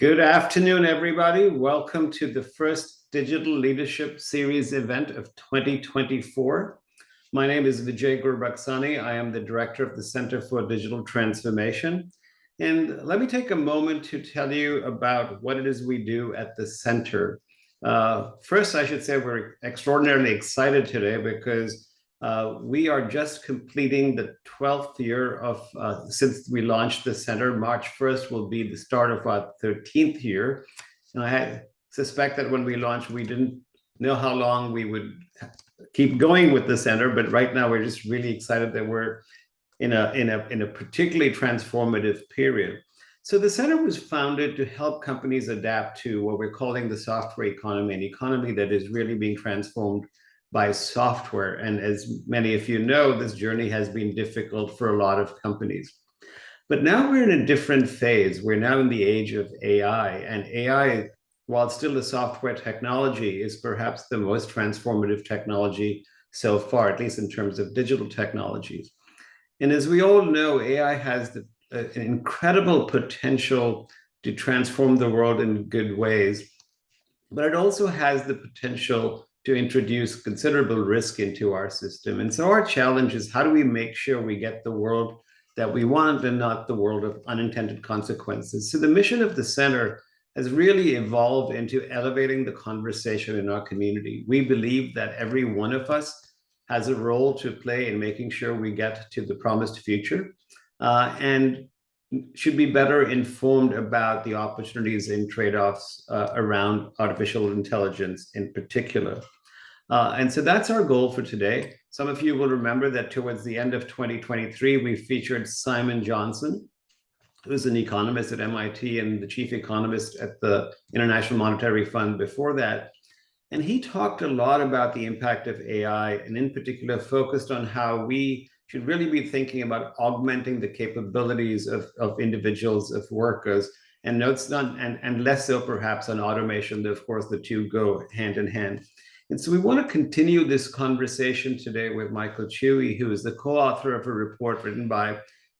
Good afternoon, everybody. Welcome to the first Digital Leadership Series event of 2024. My name is Vijay Gurbaxani. I am the director of the Center for Digital Transformation. And let me take a moment to tell you about what it is we do at the center. First, I should say we're extraordinarily excited today because we are just completing the 12th year of since we launched the center. March 1st will be the start of our 13th year. And I suspect that when we launched, we didn't know how long we would keep going with the center, but right now we're just really excited that we're in a particularly transformative period. So the center was founded to help companies adapt to what we're calling the software economy, an economy that is really being transformed by software. And as many of you know, this journey has been difficult for a lot of companies. But now we're in a different phase. We're now in the age of AI, and AI, while it's still a software technology, is perhaps the most transformative technology so far, at least in terms of digital technologies. And as we all know, AI has an incredible potential to transform the world in good ways, but it also has the potential to introduce considerable risk into our system. And so our challenge is, how do we make sure we get the world that we want and not the world of unintended consequences? So the mission of the center has really evolved into elevating the conversation in our community. We believe that every one of us has a role to play in making sure we get to the promised future, and should be better informed about the opportunities and trade-offs around artificial intelligence in particular. And so that's our goal for today. Some of you will remember that towards the end of 2023, we featured Simon Johnson, who's an economist at MIT and the chief economist at the International Monetary Fund before that. And he talked a lot about the impact of AI, and in particular focused on how we should really be thinking about augmenting the capabilities of individuals, of workers, and notes not, and less so perhaps on automation, though of course the two go hand in hand. And so we want to continue this conversation today with Michael Chui, who is the co-author of a report written by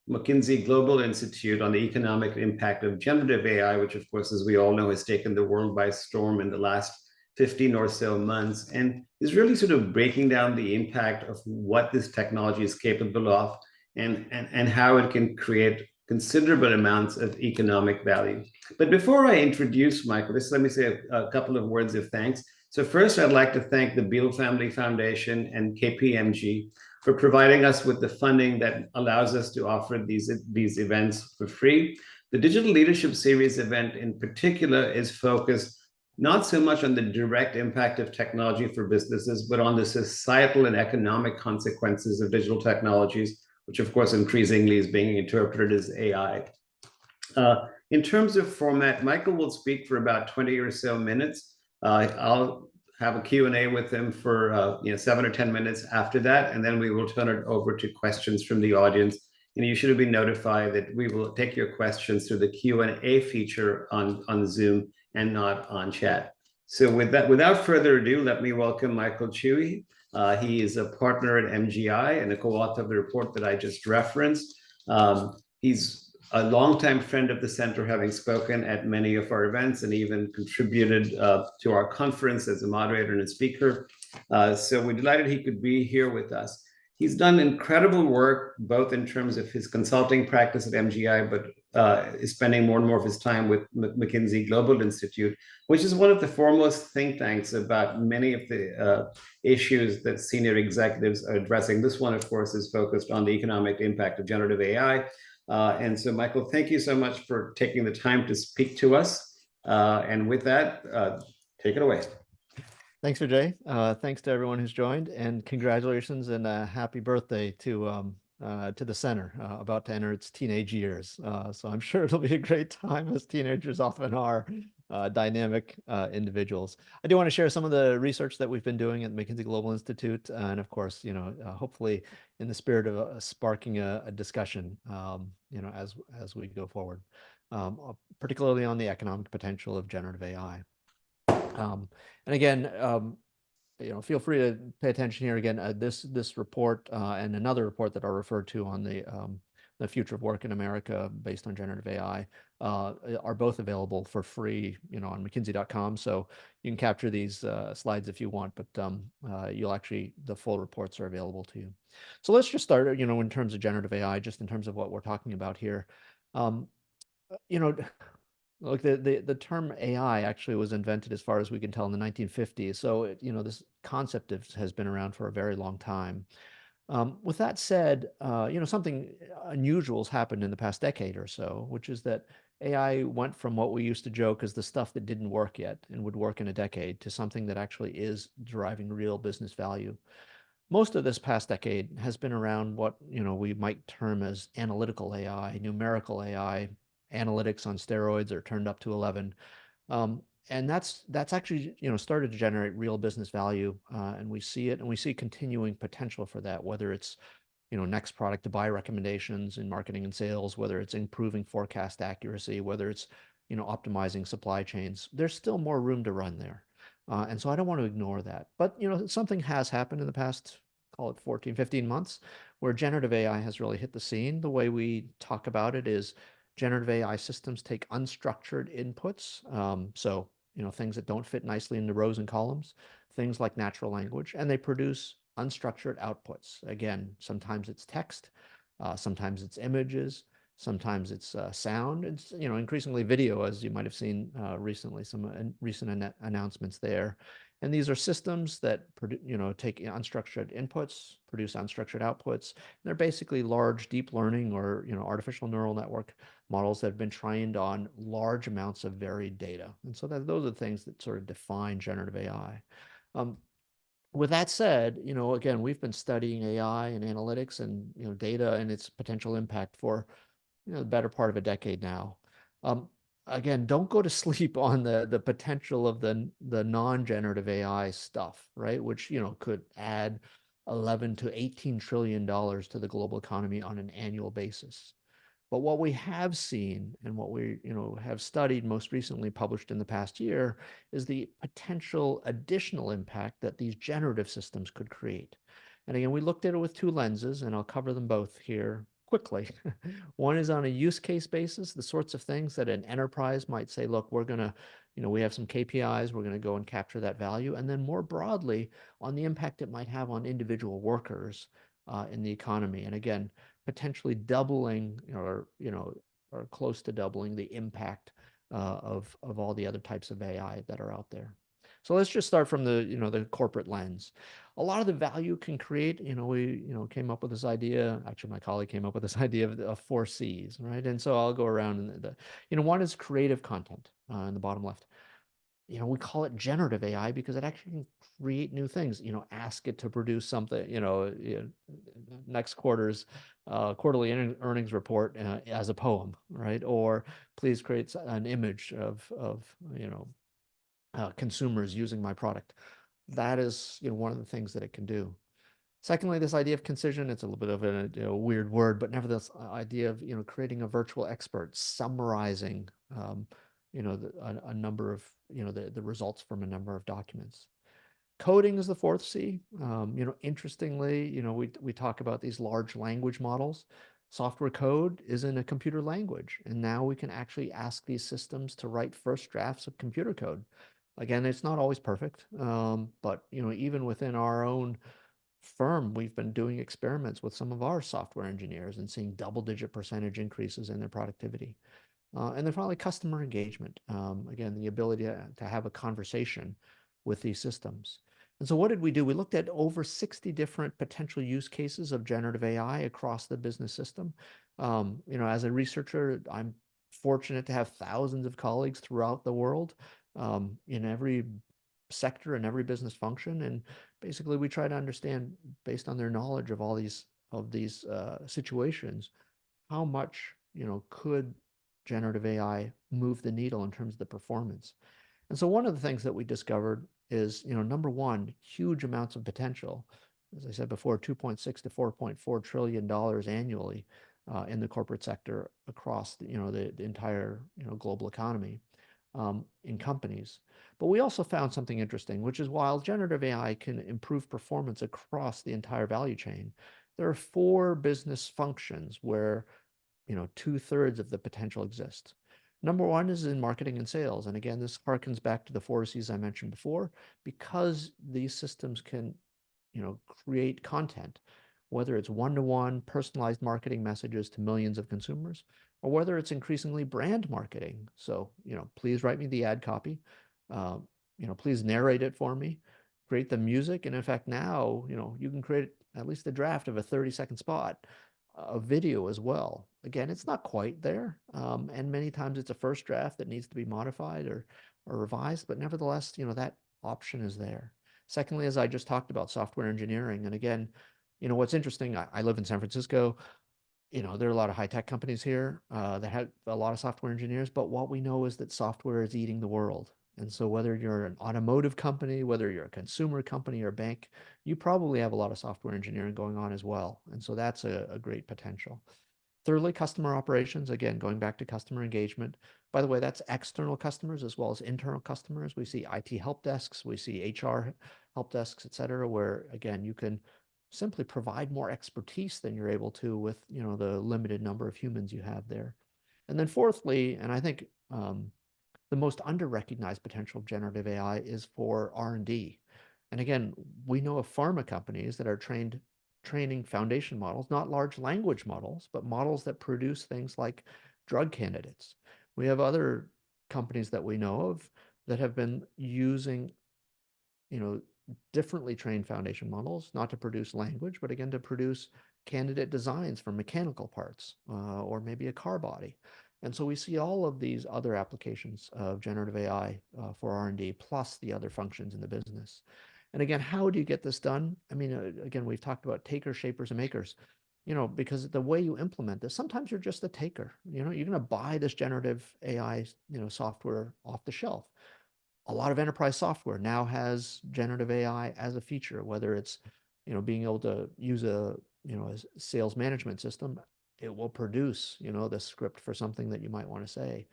McKinsey Global Institute on the economic impact of generative AI, which of course, as we all know, has taken the world by storm in the last 15 or so months, and is really sort of breaking down the impact of what this technology is capable of, and how it can create considerable amounts of economic value. But before I introduce Michael, just let me say a couple of words of thanks. So first, I'd like to thank the Beal Family Foundation and KPMG for providing us with the funding that allows us to offer these events for free. The Digital Leadership Series event in particular is focused not so much on the direct impact of technology for businesses, but on the societal and economic consequences of digital technologies, which of course increasingly is being interpreted as AI. In terms of format, Michael will speak for about 20 or so minutes. I'll have a Q&A with him for 7 or 10 minutes after that, and then we will turn it over to questions from the audience. And you should have been notified that we will take your questions through the Q&A feature on Zoom and not on chat. So with that, without further ado, let me welcome Michael Chui. He is a partner at MGI and a co-author of the report that I just referenced. He's a longtime friend of the center, having spoken at many of our events and even contributed to our conference as a moderator and a speaker. So we're delighted he could be here with us. He's done incredible work, both in terms of his consulting practice at MGI, but is spending more and more of his time with McKinsey Global Institute, which is one of the foremost think tanks about many of the issues that senior executives are addressing. This one, of course, is focused on the economic impact of generative AI. And so, Michael, thank you so much for taking the time to speak to us. And with that, take it away. Thanks, Vijay. Thanks to everyone who's joined, and congratulations and happy birthday to the center, about to enter its teenage years. So I'm sure it'll be a great time, as teenagers often are, dynamic individuals. I do want to share some of the research that we've been doing at the McKinsey Global Institute, and of course, hopefully in the spirit of sparking a discussion, as we go forward, particularly on the economic potential of generative AI. And again, feel free to pay attention here. Again, this report and another report that I'll refer to on The Future of Work in America, based on generative AI, are both available for free, on McKinsey.com. So you can capture these slides if you want, but the full reports are available to you. So let's just start, in terms of generative AI, just in terms of what we're talking about here. Um, you know, Look, the term AI actually was invented, as far as we can tell, in the 1950s. So, this concept has been around for a very long time. With that said, something unusual has happened in the past decade or so, which is that AI went from what we used to joke as the stuff that didn't work yet and would work in a decade to something that actually is deriving real business value. Most of this past decade has been around what we might term as analytical AI, numerical AI, analytics on steroids or turned up to 11. Um, and that's actually started to generate real business value, and we see it, and we see continuing potential for that, whether it's next product to buy recommendations in marketing and sales, whether it's improving forecast accuracy, whether it's optimizing supply chains. There's still more room to run there. And so I don't want to ignore that. But something has happened in the past, call it 14, 15 months, where generative AI has really hit the scene. The way we talk about it is generative AI systems take unstructured inputs, so things that don't fit nicely into rows and columns, things like natural language, and they produce unstructured outputs. Again, sometimes it's text, sometimes it's images, sometimes it's sound. It's increasingly video, as you might have seen recently, some recent announcements there. And these are systems that take unstructured inputs, produce unstructured outputs. They're basically large deep learning or artificial neural network models that have been trained on large amounts of varied data. And so those are the things that sort of define generative AI. Um, with that said, again, we've been studying AI and analytics and data and its potential impact for the better part of a decade now. Um, Again, don't go to sleep on the potential of the non-generative AI stuff, right? Which could add 11 to 18 trillion dollars to the global economy on an annual basis. But what we have seen and what we have studied, most recently published in the past year, is the potential additional impact that these generative systems could create. And again, we looked at it with two lenses, and I'll cover them both here quickly. One is on a use case basis, the sorts of things that an enterprise might say, look, we're going to, we have some KPIs, we're going to go and capture that value. And then more broadly, on the impact it might have on individual workers in the economy. And again, potentially doubling or close to doubling the impact of all the other types of AI that are out there. So let's just start from the corporate lens. A lot of the value can create, we came up with this idea. Actually, my colleague came up with this idea of 4 C's, right? And so I'll go around, and one is creative content in the bottom left. We call it generative AI because it actually can create new things. Ask it to produce something, next quarter's quarterly earnings report as a poem, right? Or please create an image of consumers using my product. That is, one of the things that it can do. Secondly, this idea of concision, it's a little bit of a weird word, but nevertheless, idea of creating a virtual expert, summarizing a number of the results from a number of documents. Coding is the 4th C. Interestingly, we talk about these large language models. Software code is in a computer language, and now we can actually ask these systems to write first drafts of computer code. Again, it's not always perfect, but even within our own firm, we've been doing experiments with some of our software engineers and seeing double-digit percentage increases in their productivity. And then finally, customer engagement. Again, the ability to have a conversation with these systems. And so what did we do? We looked at over 60 different potential use cases of generative AI across the business system. As a researcher, I'm fortunate to have thousands of colleagues throughout the world in every sector and every business function. And basically, we try to understand, based on their knowledge of all these situations, how much could generative AI move the needle in terms of the performance. And so one of the things that we discovered is, number one, huge amounts of potential. As I said before, 2.6 to 4.4 trillion dollars annually in the corporate sector across the entire global economy in companies. But we also found something interesting, which is while generative AI can improve performance across the entire value chain, there are 4 business functions where 2/3 of the potential exists. Number one is in marketing and sales. And again, this harkens back to the 4Cs I mentioned before, because these systems can, create content, whether it's one-to-one personalized marketing messages to millions of consumers, or whether it's increasingly brand marketing. So, please write me the ad copy. Uh, please narrate it for me, create the music. And in fact, now, you can create at least a draft of a 30-second spot, a video as well. Again, it's not quite there. And many times it's a first draft that needs to be modified or revised, but nevertheless, that option is there. Secondly, as I just talked about, software engineering. And again, what's interesting, I live in San Francisco. There are a lot of high-tech companies here that have a lot of software engineers, but what we know is that software is eating the world. And so whether you're an automotive company, whether you're a consumer company or a bank, you probably have a lot of software engineering going on as well. And so that's a great potential. Thirdly, customer operations. Again, going back to customer engagement. By the way, that's external customers as well as internal customers. We see IT help desks, we see HR help desks, et cetera, where again, you can simply provide more expertise than you're able to with the limited number of humans you have there. And then fourthly, and I think the most under-recognized potential of generative AI is for R&D. And again, we know of pharma companies that are training foundation models, not large language models, but models that produce things like drug candidates. We have other companies that we know of that have been using, differently trained foundation models, not to produce language, but again, to produce candidate designs for mechanical parts or maybe a car body. And so we see all of these other applications of generative AI for R&D, plus the other functions in the business. And again, how do you get this done? I mean, again, we've talked about takers, shapers, and makers, because the way you implement this, sometimes you're just a taker. You're going to buy this generative AI, software off the shelf. A lot of enterprise software now has generative AI as a feature, whether it's, being able to use a sales management system. It will produce, the script for something that you might want to say,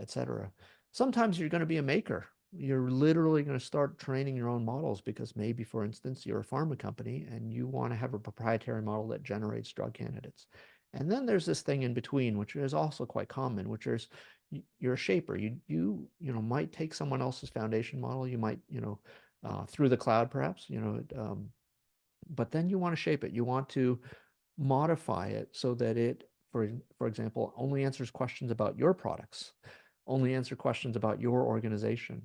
et cetera. Sometimes you're going to be a maker. You're literally going to start training your own models because maybe, for instance, you're a pharma company and you want to have a proprietary model that generates drug candidates. And then there's this thing in between, which is also quite common, which is you're a shaper. You might take someone else's foundation model. You might, through the cloud perhaps, but then you want to shape it. You want to modify it so that it, for example, only answers questions about your products, only answer questions about your organization,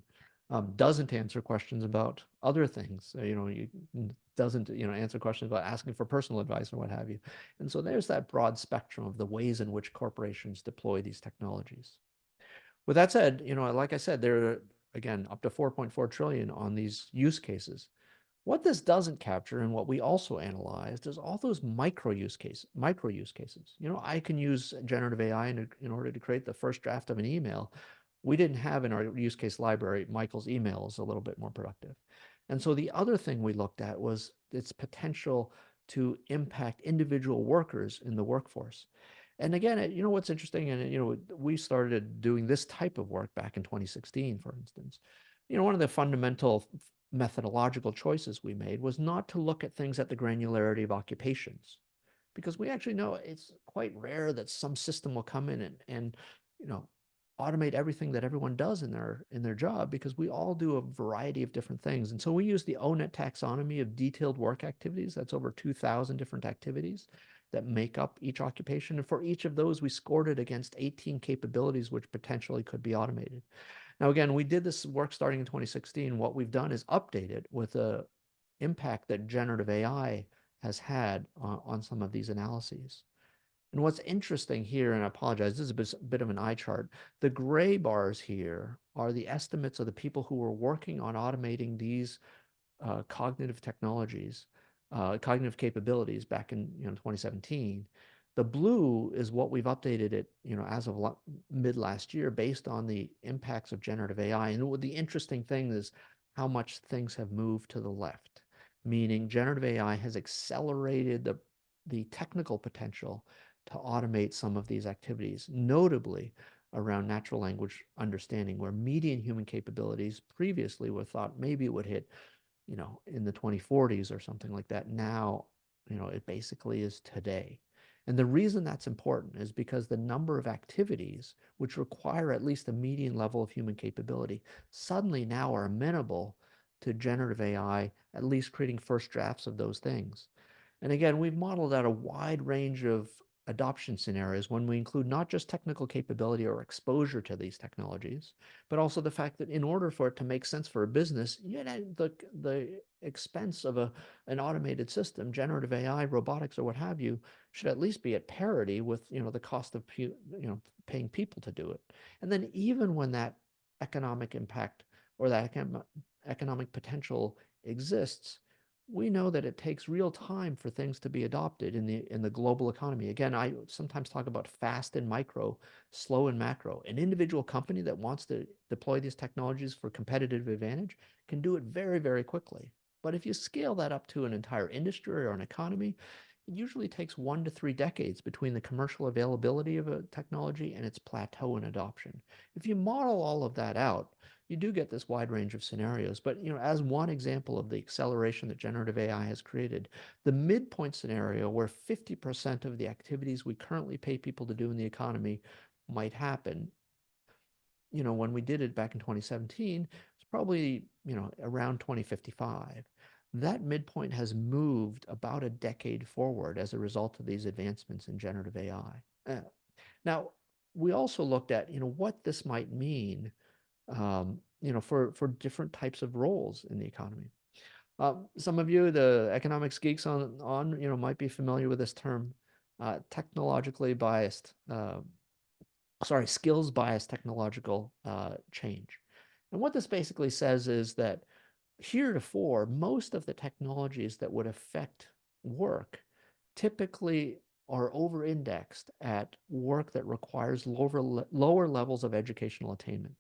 doesn't answer questions about other things. Doesn't answer questions about asking for personal advice or what have you. And so there's that broad spectrum of the ways in which corporations deploy these technologies. With that said, like I said, there are, again, up to 4.4 trillion on these use cases. What this doesn't capture, and what we also analyzed, is all those micro use cases. I can use generative AI in order to create the first draft of an email. We didn't have in our use case library, Michael's email is a little bit more productive. And so the other thing we looked at was its potential to impact individual workers in the workforce. And again, what's interesting, and we started doing this type of work back in 2016, for instance. One of the fundamental methodological choices we made was not to look at things at the granularity of occupations, because we actually know it's quite rare that some system will come in and automate everything that everyone does in their job, because we all do a variety of different things. And so we use the ONET taxonomy of detailed work activities. That's over 2,000 different activities that make up each occupation. And for each of those, we scored it against 18 capabilities which potentially could be automated. Now, again, we did this work starting in 2016. What we've done is update it with the impact that generative AI has had on some of these analyses. And what's interesting here, and I apologize, this is a bit of an eye chart. The gray bars here are the estimates of the people who were working on automating these cognitive technologies, cognitive capabilities back in 2017. The blue is what we've updated it, as of mid last year, based on the impacts of generative AI. And the interesting thing is how much things have moved to the left, meaning generative AI has accelerated the technical potential to automate some of these activities, notably around natural language understanding, where median human capabilities previously were thought maybe it would hit, in the 2040s or something like that. Now, it basically is today. And the reason that's important is because the number of activities which require at least a median level of human capability suddenly now are amenable to generative AI, at least creating first drafts of those things. And again, we've modeled out a wide range of adoption scenarios when we include not just technical capability or exposure to these technologies, but also the fact that in order for it to make sense for a business, the expense of an automated system, generative AI, robotics, or what have you, should at least be at parity with the cost of paying people to do it. And then even when that economic impact or that economic potential exists, we know that it takes real time for things to be adopted in the global economy. Again, I sometimes talk about fast and micro, slow and macro. An individual company that wants to deploy these technologies for competitive advantage can do it very, very quickly. But if you scale that up to an entire industry or an economy, it usually takes 1 to 3 decades between the commercial availability of a technology and its plateau in adoption. If you model all of that out, you do get this wide range of scenarios. But as one example of the acceleration that generative AI has created, the midpoint scenario where 50% of the activities we currently pay people to do in the economy might happen, when we did it back in 2017, it's probably, around 2055. That midpoint has moved about a decade forward as a result of these advancements in generative AI. Now, we also looked at, what this might mean for different types of roles in the economy. Some of you, the economics geeks might be familiar with this term, technologically biased, skills biased technological change. And what this basically says is that heretofore, most of the technologies that would affect work typically are over-indexed at work that requires lower levels of educational attainment.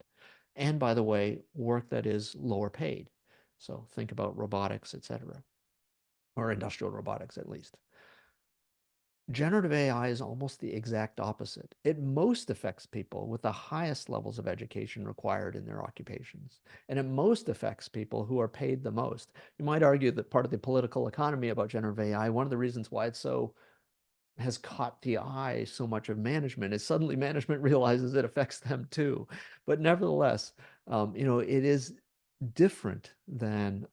And by the way, work that is lower paid. So think about robotics, et cetera, or industrial robotics at least. Generative AI is almost the exact opposite. It most affects people with the highest levels of education required in their occupations. And it most affects people who are paid the most. You might argue that part of the political economy about generative AI, one of the reasons why it's has caught the eye so much of management is suddenly management realizes it affects them too. But nevertheless, it is different than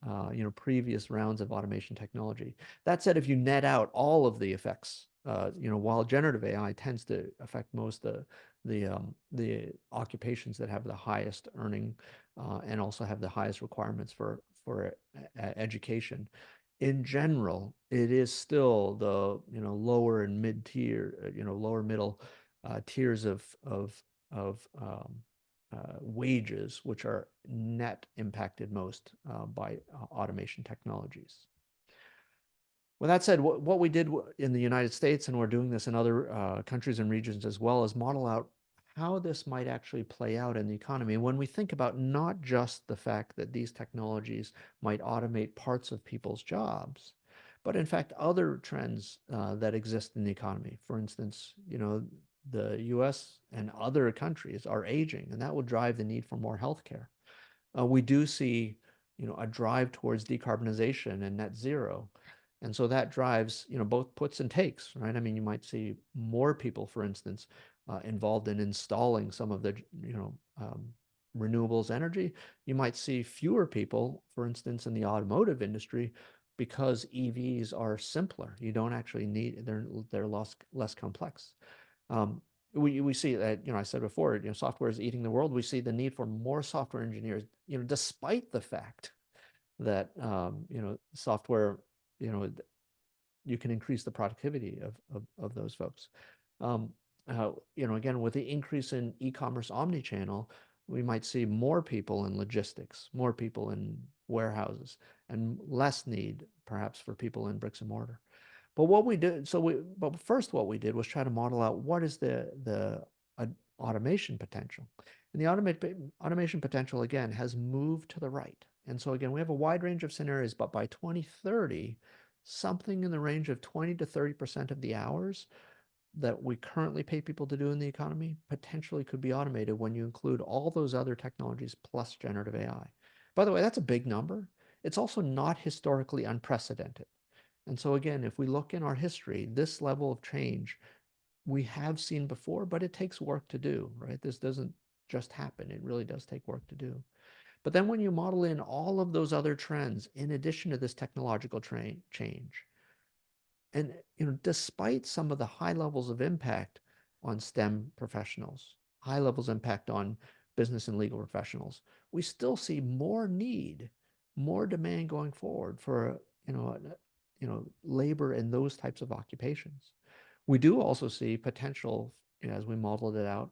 previous rounds of automation technology. That said, if you net out all of the effects, while generative AI tends to affect most the occupations that have the highest earning and also have the highest requirements for education, in general, it is still the lower and mid tier, lower middle tiers of wages, which are net impacted most by automation technologies. With that said, what we did in the United States, and we're doing this in other countries and regions as well, is model out how this might actually play out in the economy. When we think about not just the fact that these technologies might automate parts of people's jobs, but in fact, other trends that exist in the economy. For instance, the US and other countries are aging, and that will drive the need for more healthcare. We do see, a drive towards decarbonization and net zero. And so that drives, both puts and takes, right? I mean, you might see more people, for instance, involved in installing some of the, renewables energy. You might see fewer people, for instance, in the automotive industry, because EVs are simpler. You don't actually need, they're less complex. We see that, I said before, software is eating the world. We see the need for more software engineers, despite the fact that, software, you can increase the productivity of those folks. Again, with the increase in e-commerce omnichannel, we might see more people in logistics, more people in warehouses, and less need perhaps for people in bricks and mortar. But what we did, but first what we did was try to model out what is the automation potential. And the automation potential, again, has moved to the right. And so again, we have a wide range of scenarios, but by 2030, something in the range of 20 to 30% of the hours that we currently pay people to do in the economy potentially could be automated when you include all those other technologies plus generative AI. By the way, that's a big number. It's also not historically unprecedented. And so again, if we look in our history, this level of change we have seen before, but it takes work to do, right? This doesn't just happen. It really does take work to do. But then when you model in all of those other trends, in addition to this technological change, and despite some of the high levels of impact on STEM professionals, high levels of impact on business and legal professionals, we still see more need, more demand going forward for labor in those types of occupations. We do also see potential, as we modeled it out,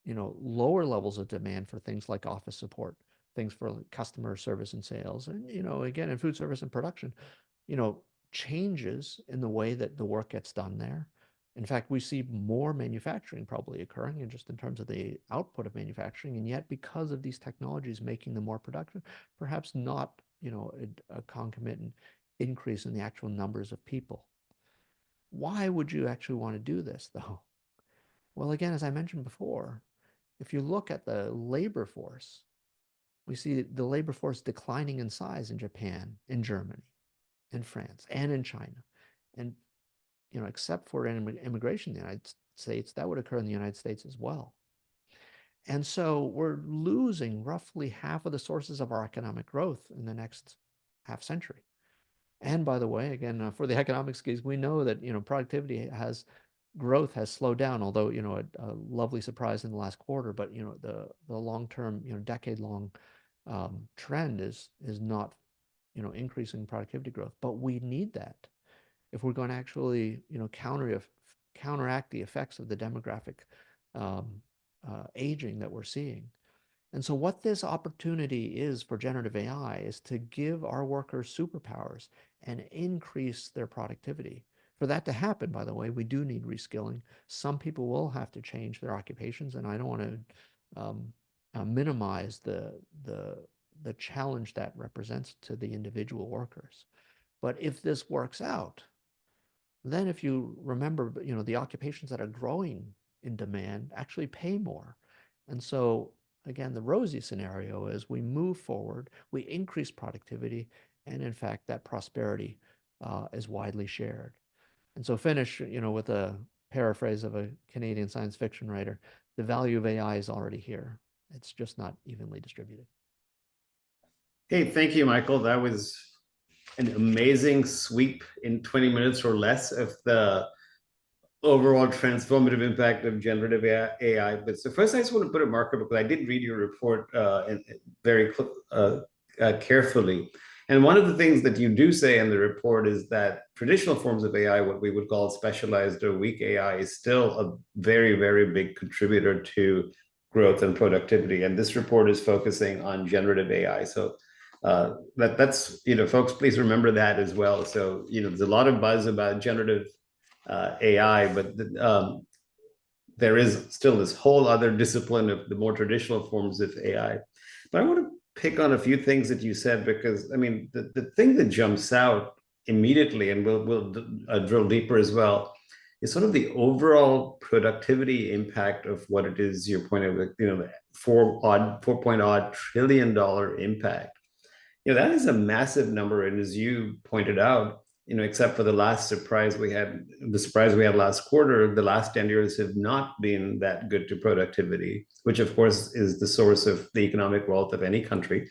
lower levels of demand for things like office support, things for customer service and sales, and again in food service and production, you know, changes in the way that the work gets done there. In fact, we see more manufacturing probably occurring, and just in terms of the output of manufacturing, and yet because of these technologies making them more productive, perhaps not, a concomitant increase in the actual numbers of people. Why would you actually want to do this, though? Well, again, as I mentioned before, if you look at the labor force, we see the labor force declining in size in Japan, in Germany, in France, and in China. And, except for immigration in the United States, that would occur in the United States as well. And so we're losing roughly half of the sources of our economic growth in the next half century. And by the way, again, for the economics geeks, we know that, productivity growth has slowed down, although, a lovely surprise in the last quarter, but, the long-term, decade-long trend is not, increasing productivity growth. But we need that if we're going to actually, counteract the effects of the demographic aging that we're seeing. And so what this opportunity is for generative AI is to give our workers superpowers and increase their productivity. For that to happen, by the way, we do need reskilling. Some people will have to change their occupations, and I don't want to minimize the challenge that represents to the individual workers. But if this works out, then if you remember, the occupations that are growing in demand actually pay more. And so again, the rosy scenario is we move forward, we increase productivity, and in fact, that prosperity is widely shared. And so finish, with a paraphrase of a Canadian science fiction writer, the value of AI is already here. It's just not evenly distributed. Hey, thank you, Michael. That was an amazing sweep in 20 minutes or less of the overall transformative impact of generative AI. But so first, I just want to put a marker because I did read your report very carefully. And one of the things that you do say in the report is that traditional forms of AI, what we would call specialized or weak AI, is still a very, very big contributor to growth and productivity. And this report is focusing on generative AI. So that's, folks, please remember that as well. So, there's a lot of buzz about generative AI, but there is still this whole other discipline of the more traditional forms of AI. But I want to pick on a few things that you said, because I mean, the thing that jumps out immediately, and we'll drill deeper as well, is sort of the overall productivity impact of what it is you're pointing out, the $4 trillion impact. That is a massive number. And as you pointed out, except for the last surprise we had, last quarter, the last 10 years have not been that good to productivity, which of course is the source of the economic wealth of any country.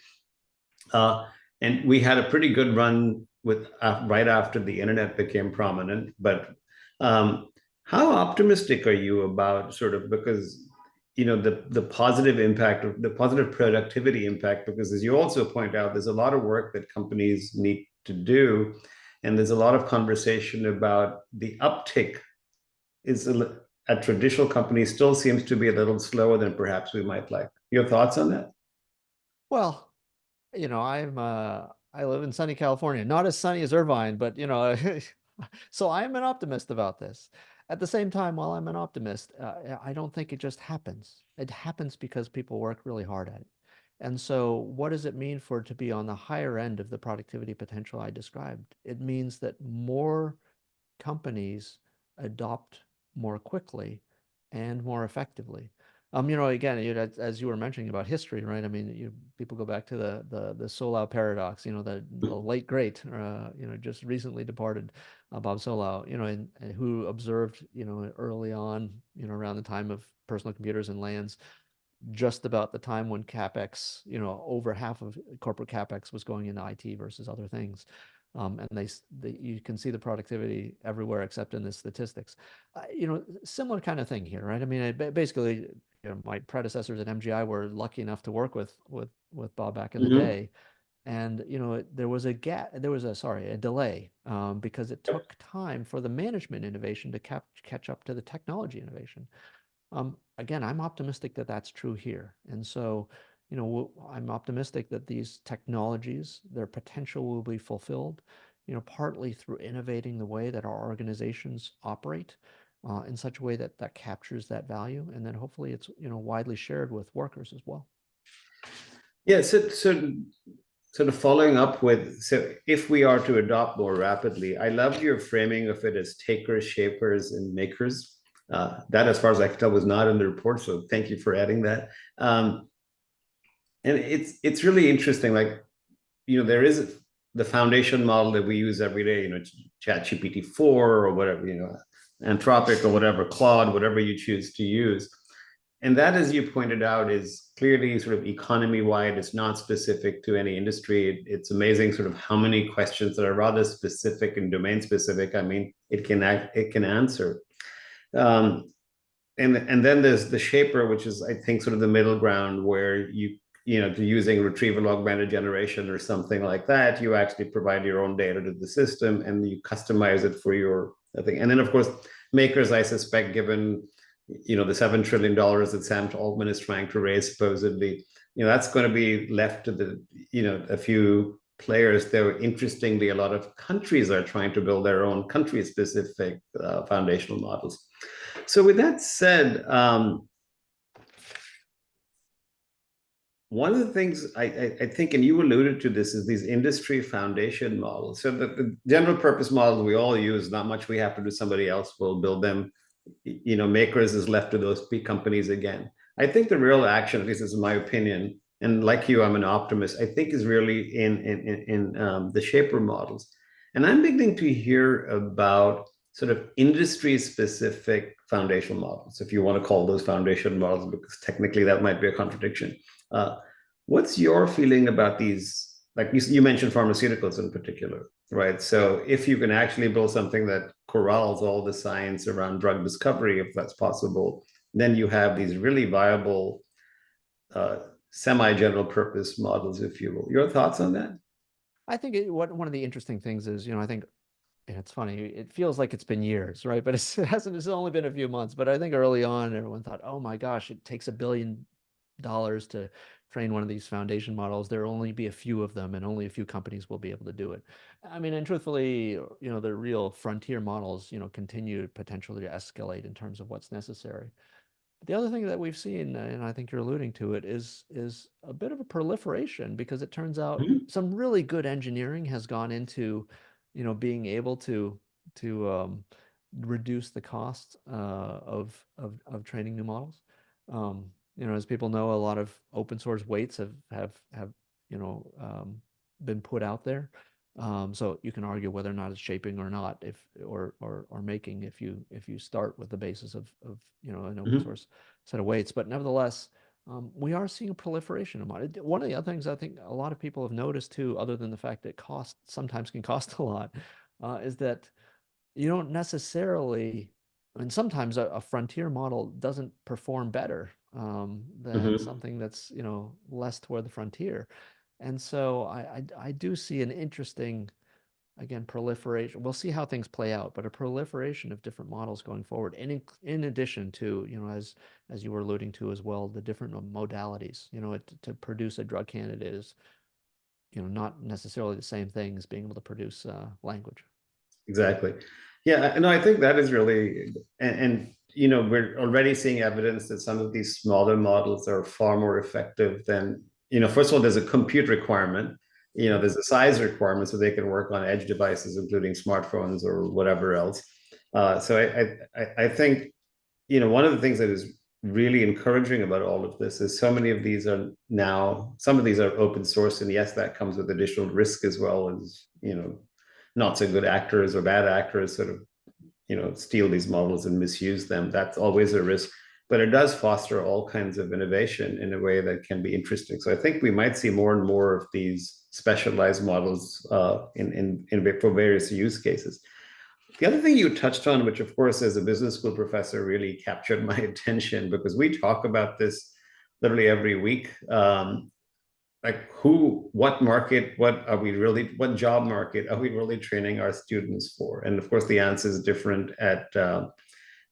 And we had a pretty good run with right after the internet became prominent. But how optimistic are you about sort of, because the positive impact, the positive productivity impact, because as you also point out, there's a lot of work that companies need to do. And there's a lot of conversation about the uptick at traditional companies still seems to be a little slower than perhaps we might like. Your thoughts on that? Well, I live in sunny California, not as sunny as Irvine, but so I am an optimist about this. At the same time, while I'm an optimist, I don't think it just happens. It happens because people work really hard at it. And so what does it mean for it to be on the higher end of the productivity potential I described? It means that more companies adopt more quickly and more effectively. Again, as you were mentioning about history, right? I mean, people go back to the Solau paradox, the late great, just recently departed Bob Solau, and who observed, early on, around the time of personal computers and LANs, just about the time when CapEx, over half of corporate CapEx was going into IT versus other things. And you can see the productivity everywhere except in the statistics. Similar kind of thing here, right? I mean, basically, my predecessors at MGI were lucky enough to work with Bob back in the Mhm. day, and there was a delay, because it took time for the management innovation to catch up to the technology innovation. Again, I'm optimistic that that's true here. And so, I'm optimistic that these technologies, their potential will be fulfilled, partly through innovating the way that our organizations operate, in such a way that captures that value. And then hopefully it's, widely shared with workers as well. Yeah, so sort of following up with, so if we are to adopt more rapidly, I loved your framing of it as takers, shapers, and makers. That, as far as I can tell, was not in the report, so thank you for adding that. And it's really interesting. Like, there is the foundation model that we use every day. ChatGPT 4 or whatever, Anthropic or whatever, Claude, whatever you choose to use. And that, as you pointed out, is clearly sort of economy-wide. It's not specific to any industry. It's amazing sort of how many questions that are rather specific and domain-specific, I mean, it can answer. And then there's the shaper, which is, I think, sort of the middle ground where using retrieval augmented generation or something like that, you actually provide your own data to the system and you customize it for your thing. And then, of course, makers, I suspect, given the $7 trillion that Sam Altman is trying to raise, supposedly, that's going to be left to the a few players. Though interestingly, a lot of countries are trying to build their own country-specific foundational models. So with that said, one of the things I think, and you alluded to this, is these industry foundation models. So the general purpose models we all use, not much we have to do, somebody else will build them. Makers is left to those big companies again. I think the real action, at least this is my opinion, and like you, I'm an optimist, I think is really in the shaper models. And I'm beginning to hear about sort of industry specific foundational models, if you want to call those foundation models, because technically that might be a contradiction. What's your feeling about these? Like you mentioned pharmaceuticals in particular, right? So if you can actually build something that corrals all the science around drug discovery, if that's possible, then you have these really viable semi-general purpose models, if you will. Your thoughts on that? I think one of the interesting things is, I think, and it's funny, it feels like it's been years, right? But it's only been a few months. But I think early on, everyone thought, oh my gosh, it takes $1 billion to train one of these foundation models. There'll only be a few of them, and only a few companies will be able to do it. I mean, and truthfully, the real frontier models, continue potentially to escalate in terms of what's necessary. But the other thing that we've seen, and I think you're alluding to it, is a bit of a proliferation, because it turns out Mhm. some really good engineering has gone into, being able to reduce the cost of training new models. As people know, a lot of open source weights have been put out there. So you can argue whether or not it's shaping or not, if or making, if you start with the basis of an open Mhm. source set of weights. But nevertheless, we are seeing a proliferation of it. One of the other things I think a lot of people have noticed too, other than the fact that cost sometimes can cost a lot, is that you don't necessarily, and sometimes a frontier model doesn't perform better, than Mhm. something that's, less toward the frontier. And so I do see an interesting, again, proliferation. We'll see how things play out, but a proliferation of different models going forward. And in addition to, as you were alluding to as well, the different modalities, to produce a drug candidate is, not necessarily the same thing as being able to produce language. Exactly. Yeah, no, I think that is really, and we're already seeing evidence that some of these smaller models are far more effective than, first of all, there's a compute requirement, there's a size requirement so they can work on edge devices, including smartphones or whatever else. So I think, one of the things that is really encouraging about all of this is so many of these are now, some of these are open source, and yes, that comes with additional risk as well as, not so good actors or bad actors sort of, steal these models and misuse them. That's always a risk, but it does foster all kinds of innovation in a way that can be interesting. So I think we might see more and more of these specialized models for various use cases. The other thing you touched on, which of course, as a business school professor, really captured my attention because we talk about this literally every week. Like what market, what job market are we really training our students for? And of course, the answer is different at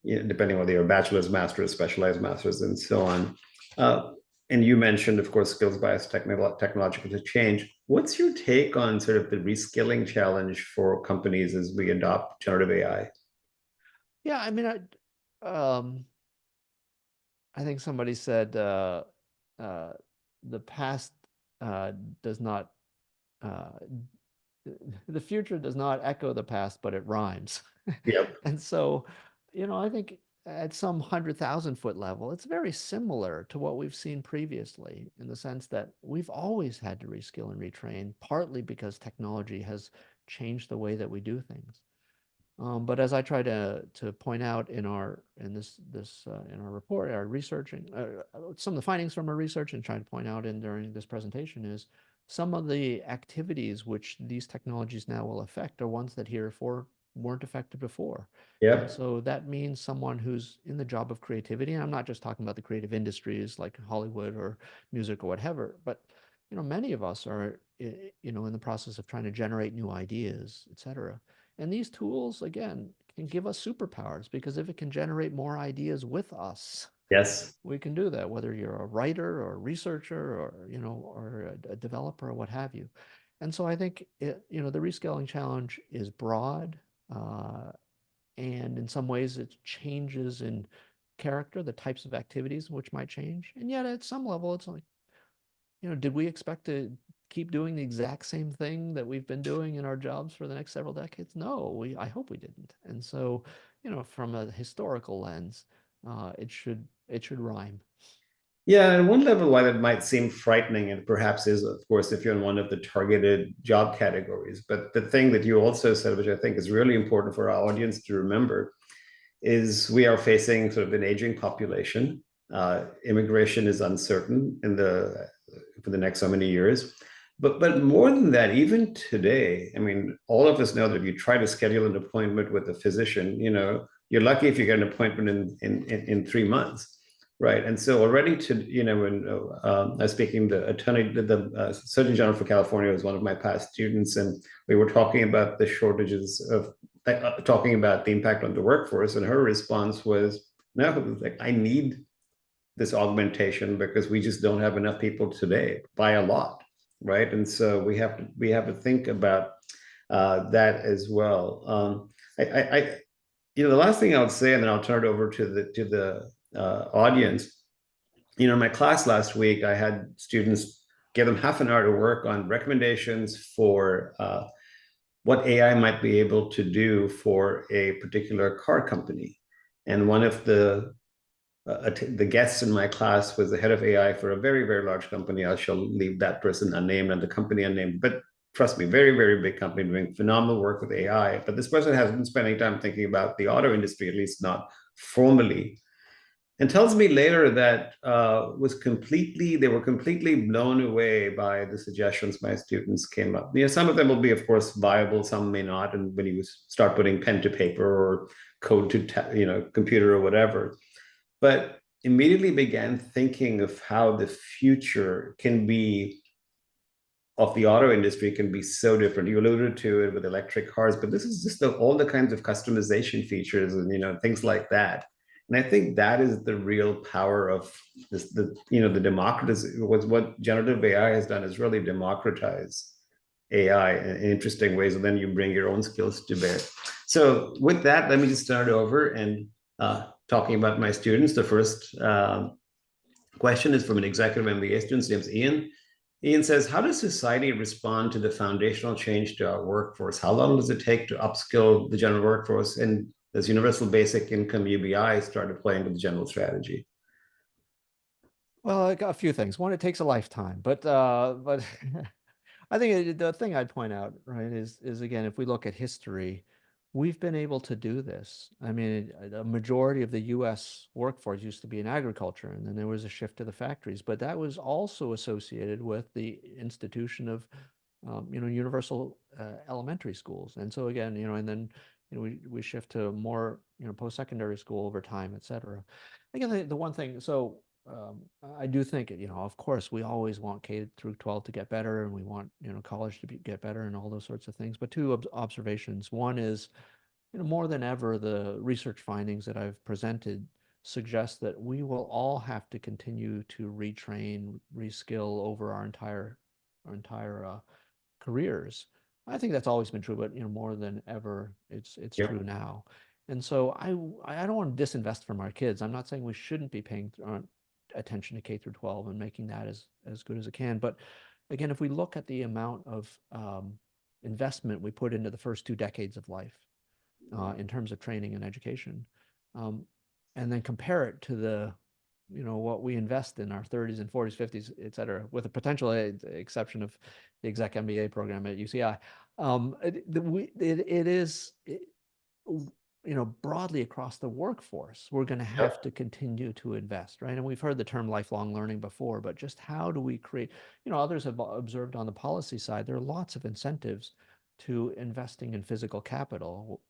depending on whether you're a bachelor's, master's, specialized master's, and so on. And you mentioned, of course, skills bias, technological change. What's your take on sort of the reskilling challenge for companies as we adopt generative AI? Yeah, I mean, I think somebody said the past does not, uh, the future does not echo the past, but it rhymes. Yep. And so, I think at some 100,000-foot level, it's very similar to what we've seen previously in the sense that we've always had to reskill and retrain, partly because technology has changed the way that we do things. But as I try to point out in our in our report, our researching some of the findings from our research and trying to point out during this presentation is some of the activities which these technologies now will affect are ones that heretofore weren't affected before. And Yep. so that means someone who's in the job of creativity, and I'm not just talking about the creative industries like Hollywood or music or whatever, but many of us are in the process of trying to generate new ideas, et cetera. And these tools, again, can give us superpowers because if it can generate more ideas with us, Yes. we can do that, whether you're a writer or a researcher or a developer or what have you. And so I think the reskilling challenge is broad, and in some ways it changes in character, the types of activities which might change. And yet at some level, it's like, did we expect to keep doing the exact same thing that we've been doing in our jobs for the next several decades? No, I hope we didn't. And so, from a historical lens, it should rhyme. Yeah, and one level, while it might seem frightening, and perhaps is, of course, if you're in one of the targeted job categories. But the thing that you also said, which I think is really important for our audience to remember, is we are facing sort of an aging population. Immigration is uncertain for the next so many years. But more than that, even today, I mean, all of us know that if you try to schedule an appointment with a physician, you're lucky if you get an appointment in 3 months. Right. And so already when I was speaking, the Surgeon General for California was one of my past students, and we were talking about the shortages of talking about the impact on the workforce. And her response was, no, like, I need this augmentation because we just don't have enough people today by a lot. Right. And so we have to think about that as well. The last thing I would say, and then I'll turn it over to the audience. In my class last week, I had students give them half an hour to work on recommendations for what AI might be able to do for a particular car company. And one of the guests in my class was the head of AI for a very, very large company. I shall leave that person unnamed and the company unnamed, but trust me, very, very big company doing phenomenal work with AI. But this person hasn't spent any time thinking about the auto industry, at least not formally, and tells me later that they were completely blown away by the suggestions my students came up. Some of them will be, of course, viable, some may not. And when you start putting pen to paper or code to computer or whatever, but immediately began thinking of how the future can be of the auto industry can be so different. You alluded to it with electric cars, but this is just all the kinds of customization features and things like that. And I think that is the real power of this. The democratization was what generative AI has done, is really democratize AI in interesting ways, and then you bring your own skills to bear. So with that, let me just start over and talking about my students. The first question is from an executive MBA student. His name's Ian. Ian says, how does society respond to the foundational change to our workforce? How long does it take to upskill the general workforce? And does universal basic income UBI start to play into the general strategy? Well, I got a few things. One, it takes a lifetime, but I think the thing I'd point out, right, is again, if we look at history, we've been able to do this. I mean, a majority of the U.S. workforce used to be in agriculture, and then there was a shift to the factories, but that was also associated with the institution of, universal elementary schools. And so again, and then we shift to more post-secondary school over time, et cetera. Again, the one thing, so I do think, of course, we always want K through 12 to get better, and we want, college to get better and all those sorts of things. But two observations. One is, more than ever, the research findings that I've presented suggest that we will all have to continue to retrain, reskill over our entire careers. I think that's always been true, but more than ever, it's true Yep. now. And so I don't want to disinvest from our kids. I'm not saying we shouldn't be paying attention to K through 12 and making that as good as it can. But again, if we look at the amount of investment we put into the first 2 decades of life in terms of training and education, um, and then compare it to the what we invest in our 30s and 40s, 50s, et cetera, with a potential exception of the exec MBA program at UCI. It is, broadly across the workforce, we're going to have Yep. to continue to invest, right? And we've heard the term lifelong learning before, but just how do we create, others have observed on the policy side, there are lots of incentives to investing in physical capital,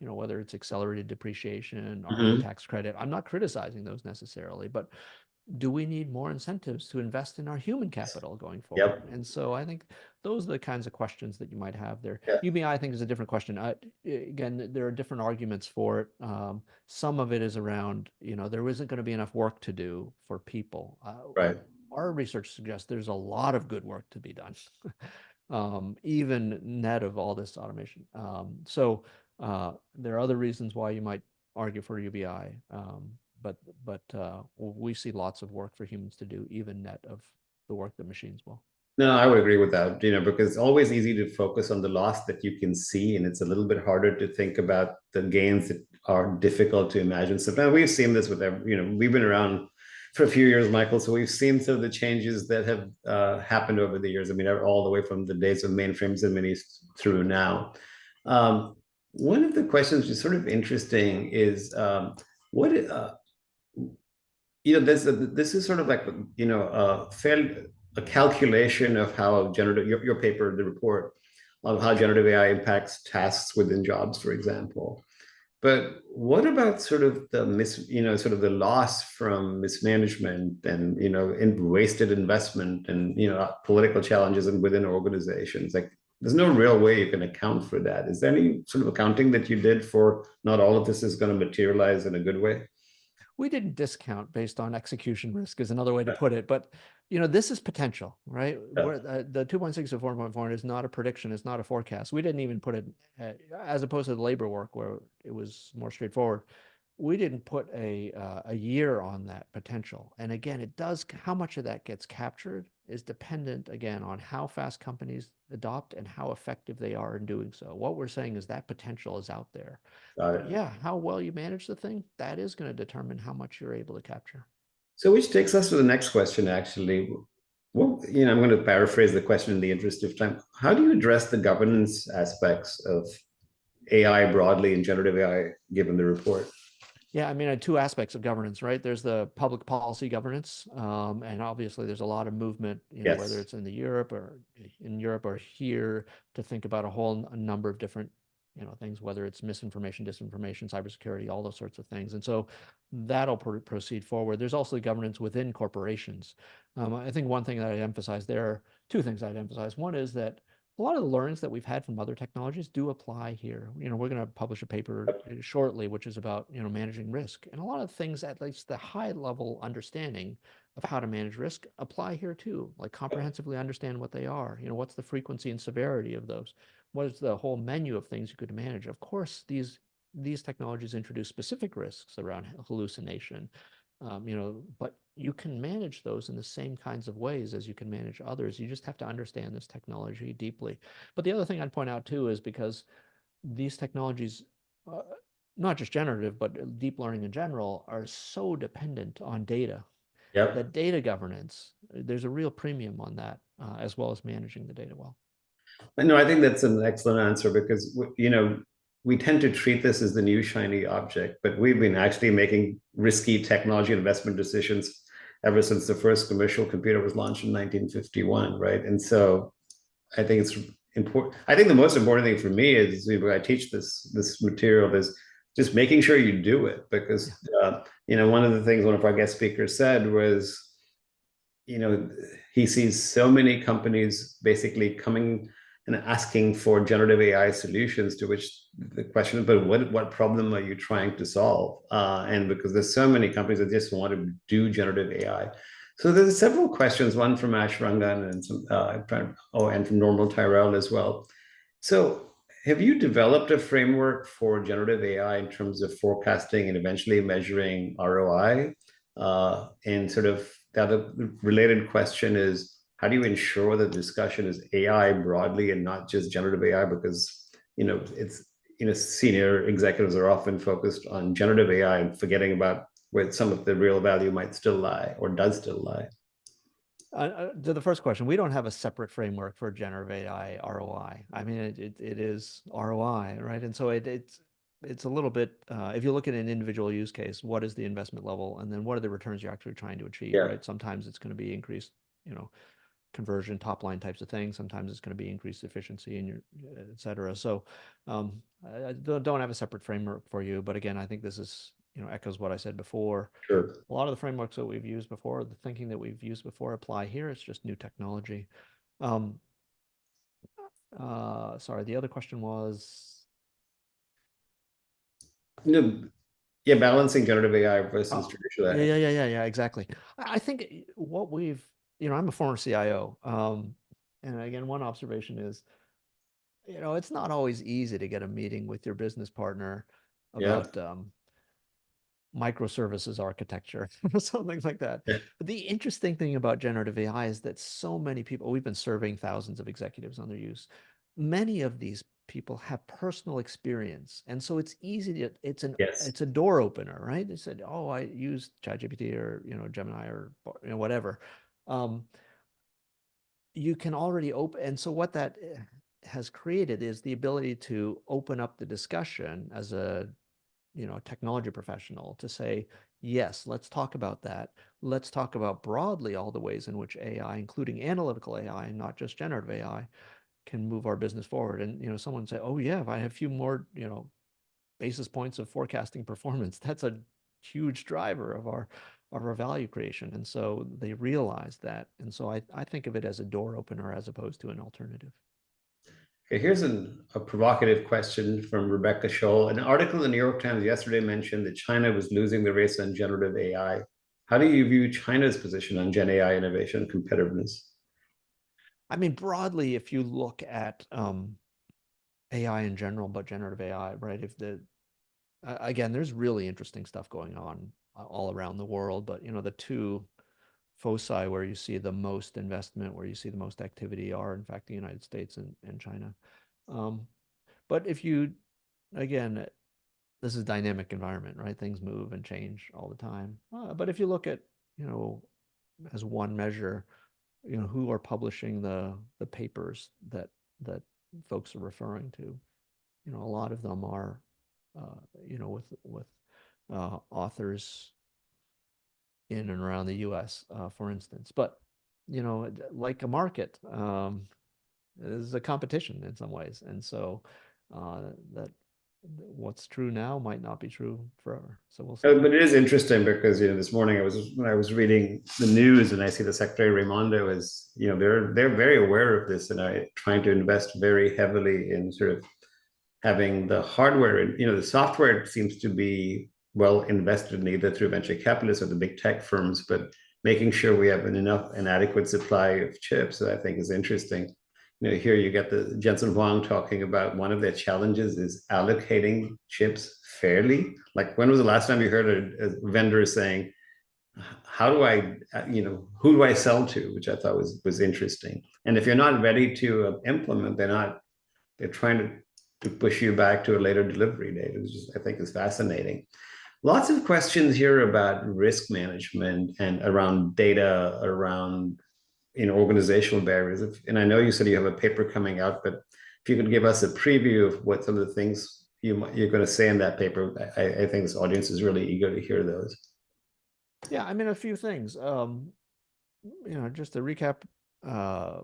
whether it's accelerated depreciation, R&D Mhm. tax credit. I'm not criticizing those necessarily, but do we need more incentives to invest in our human capital going forward? Yep. And so I think those are the kinds of questions that you might have there. Yeah. UBI, I think, is a different question. Again, there are different arguments for it. Some of it is around, there isn't going to be enough work to do for people. Right. Our research suggests there's a lot of good work to be done, even net of all this automation. There are other reasons why you might argue for UBI. But we see lots of work for humans to do, even net of the work that machines will. No, I would agree with that, because it's always easy to focus on the loss that you can see, and it's a little bit harder to think about the gains that are difficult to imagine. So now we've seen this with we've been around for a few years, Michael. So we've seen some of the changes that have happened over the years. I mean, all the way from the days of mainframes and minis through now. Um, One of the questions which is sort of interesting is what this is sort of like a calculation of how generative your paper, the report of how generative AI impacts tasks within jobs, for example. But what about sort of sort of the loss from mismanagement and in wasted investment and political challenges and within organizations? Like, there's no real way you can account for that. Is there any sort of accounting that you did for not all of this is going to materialize in a good way? We didn't discount based on execution risk is another way to put it, but this is potential, right? Yeah. Where the 2.6 to 4.4 is not a prediction, it's not a forecast. We didn't even put it as opposed to the labor work where it was more straightforward. We didn't put a year on that potential. And again, how much of that gets captured is dependent again on how fast companies adopt and how effective they are in doing so. What we're saying is that potential is out there. Got But it. yeah, how well you manage the thing, that is going to determine how much you're able to capture. So, which takes us to the next question, actually. Well, I'm going to paraphrase the question in the interest of time. How do you address the governance aspects of AI broadly and generative AI, given the report? Yeah, I mean, two aspects of governance, right? There's the public policy governance, and obviously there's a lot of movement, whether Yes. it's in Europe or here, to think about a number of different, things, whether it's misinformation, disinformation, cybersecurity, all those sorts of things. And so that'll proceed forward. There's also governance within corporations. I think one thing that I'd emphasize there, two things I'd emphasize. One is that a lot of the learnings that we've had from other technologies do apply here. We're going to publish a paper shortly, which is about, managing risk. And a lot of things, at least the high level understanding of how to manage risk, apply here too. Like comprehensively understand what they are. What's the frequency and severity of those? What is the whole menu of things you could manage? Of course, these technologies introduce specific risks around hallucination, but you can manage those in the same kinds of ways as you can manage others. You just have to understand this technology deeply. But the other thing I'd point out too is because these technologies, uh, not just generative, but deep learning in general, are so dependent on data. Yep. that data governance, there's a real premium on that, as well as managing the data well. No, I think that's an excellent answer because, we tend to treat this as the new shiny object, but we've been actually making risky technology investment decisions ever since the first commercial computer was launched in 1951, right? And so I think it's important. I think the most important thing for me is when I teach this material is just making sure you do it because one of the things one of our guest speakers said was, he sees so many companies basically coming and asking for generative AI solutions, to which the question is, but what problem are you trying to solve? And because there's so many companies that just want to do generative AI. So there's several questions, one from Ash Rangan and some, and from Normal Tyrell as well. So have you developed a framework for generative AI in terms of forecasting and eventually measuring ROI? And sort of the other related question is, how do you ensure that the discussion is AI broadly and not just generative AI? Because, it's, senior executives are often focused on generative AI and forgetting about where some of the real value might still lie or does still lie. To the first question, we don't have a separate framework for generative AI ROI. I mean, it is ROI, right? And so it's a little bit, if you look at an individual use case, what is the investment level, and then what are the returns you're actually trying to achieve, Yeah, right? Sometimes it's going to be increased, conversion, top line types of things. Sometimes it's going to be increased efficiency and et cetera. So I don't have a separate framework for you, but again, I think this is, echoes what I said before. sure. A lot of the frameworks that we've used before, the thinking that we've used before apply here. It's just new technology. Sorry, the other question was, Yeah, balancing generative AI versus oh, traditional yeah, AI. yeah, yeah, yeah, yeah, exactly. I think what we've, I'm a former CIO. And again, one observation is, it's not always easy to get a meeting with your business partner Yeah, about microservices architecture or something like that. yeah, But the interesting thing about generative AI is that so many people, we've been surveying thousands of executives on their use. Many of these people have personal experience. And so it's easy to, yes. it's a door opener, right? They said, oh, I used ChatGPT or, Gemini or, whatever. You can already open, and so what that has created is the ability to open up the discussion as a technology professional to say, yes, let's talk about that. Let's talk about broadly all the ways in which AI, including analytical AI and not just generative AI, can move our business forward. And someone say, oh yeah, if I have a few more basis points of forecasting performance, that's a huge driver of our value creation. And so they realize that. And so I think of it as a door opener as opposed to an alternative. Okay, here's a provocative question from Rebecca Scholl. An article in the New York Times yesterday mentioned that China was losing the race on generative AI. How do you view China's position on Gen AI innovation competitiveness? I mean, broadly, if you look at AI in general, but generative AI, right? If the again, there's really interesting stuff going on all around the world, but the two foci where you see the most investment, where you see the most activity are, in fact, the United States and China. Um, but if you, again, this is dynamic environment, right? Things move and change all the time. But if you look at, as one measure, who are publishing the papers that folks are referring to, a lot of them are, with authors in and around the U.S., for instance. But like a market, is a competition in some ways, and so that what's true now might not be true forever. So we'll see. But it is interesting because this morning when I was reading the news and I see the Secretary Raimondo is they're very aware of this and are trying to invest very heavily in sort of having the hardware and the software seems to be well invested in either through venture capitalists or the big tech firms, but making sure we have an adequate supply of chips that I think is interesting. Here you get the Jensen Huang talking about one of their challenges is allocating chips fairly. Like when was the last time you heard a vendor saying, how do I, who do I sell to? Which I thought was interesting. And if you're not ready to implement, they're trying to push you back to a later delivery date, which I think is fascinating. Lots of questions here about risk management and around data, around organizational barriers. And I know you said you have a paper coming out, but if you could give us a preview of what some of the things you're going to say in that paper, I think this audience is really eager to hear those. Yeah, I mean, a few things. Just to recap, uh,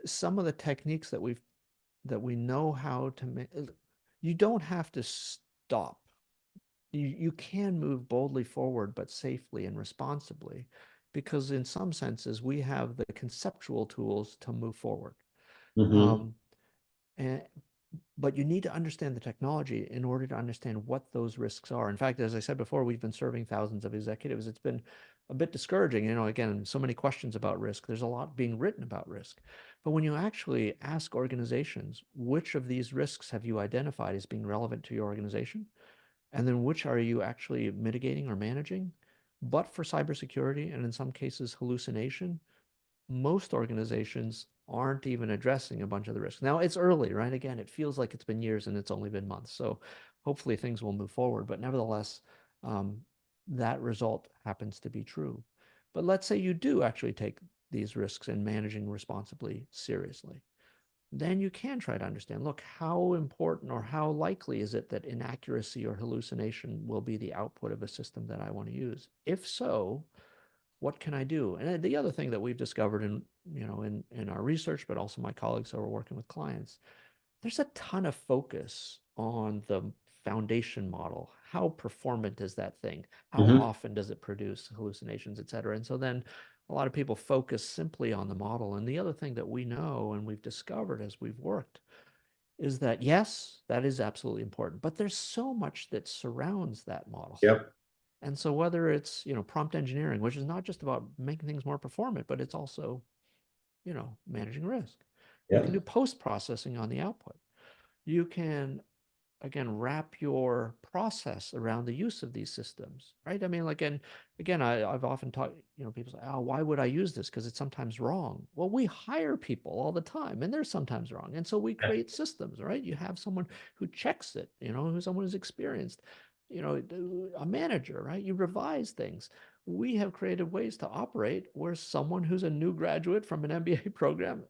some of the techniques that we know how to make. You don't have to stop. You can move boldly forward, but safely and responsibly, because in some senses we have the conceptual tools to move forward. Mm-hmm. Um, and but you need to understand the technology in order to understand what those risks are. In fact, as I said before, we've been serving thousands of executives. It's been a bit discouraging. Again, so many questions about risk. There's a lot being written about risk. But when you actually ask organizations, which of these risks have you identified as being relevant to your organization? And then which are you actually mitigating or managing? But for cybersecurity and in some cases hallucination, most organizations aren't even addressing a bunch of the risks. Now it's early, right? Again, it feels like it's been years and it's only been months. So hopefully things will move forward. But nevertheless, um, that result happens to be true. But let's say you do actually take these risks and managing responsibly seriously. Then you can try to understand, look, how important or how likely is it that inaccuracy or hallucination will be the output of a system that I want to use? If so, what can I do? And the other thing that we've discovered in our research, but also my colleagues who are working with clients, there's a ton of focus on the foundation model. How performant is that thing? How Mm-hmm. often does it produce hallucinations, et cetera? And so then a lot of people focus simply on the model. And the other thing that we know and we've discovered as we've worked is that yes, that is absolutely important, but there's so much that surrounds that model. Yep. And so whether it's, prompt engineering, which is not just about making things more performant, but it's also, managing risk. You can do Yep. post-processing on the output. You can, again, wrap your process around the use of these systems, right? I mean, like, and again, I've often talked, people say, oh, why would I use this? Because it's sometimes wrong. Well, we hire people all the time and they're sometimes wrong. And so we create systems, right? You have someone who checks it, who's someone who's experienced, a manager, right? You revise things. We have created ways to operate where someone who's a new graduate from an MBA program,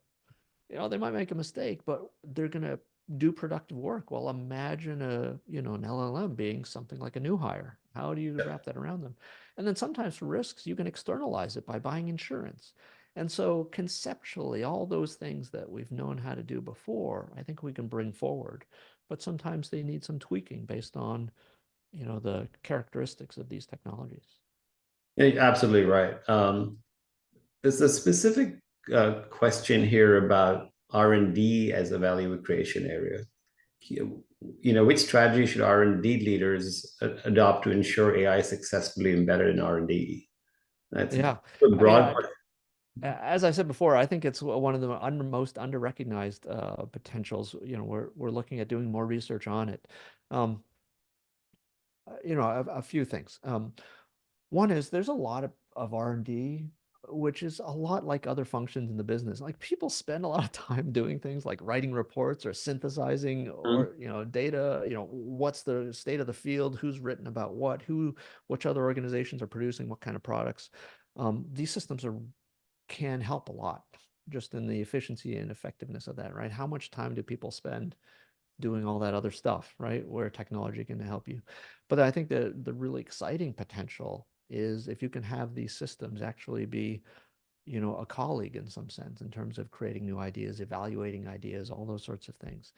they might make a mistake, but they're going to do productive work. Well, imagine an LLM being something like a new hire. How do you wrap that around them? And then sometimes for risks, you can externalize it by buying insurance. And so conceptually, all those things that we've known how to do before, I think we can bring forward. But sometimes they need some tweaking based on, the characteristics of these technologies. Yeah, you're absolutely right. There's a specific question here about R&D as a value creation area. Which strategy should R&D leaders adopt to ensure AI is successfully embedded in R&D? That's Yeah. a I mean, broad question. as I said before, I think it's one of the most under-recognized potentials. We're looking at doing more research on it. Um, a few things. One is there's a lot of R&D, which is a lot like other functions in the business. Like people spend a lot of time doing things like writing reports or synthesizing or, data, what's the state of the field, who's written about what, which other organizations are producing what kind of products. These systems can help a lot just in the efficiency and effectiveness of that, right? How much time do people spend doing all that other stuff, right? Where technology can help you. But I think the really exciting potential is if you can have these systems actually be, a colleague in some sense in terms of creating new ideas, evaluating ideas, all those sorts of things.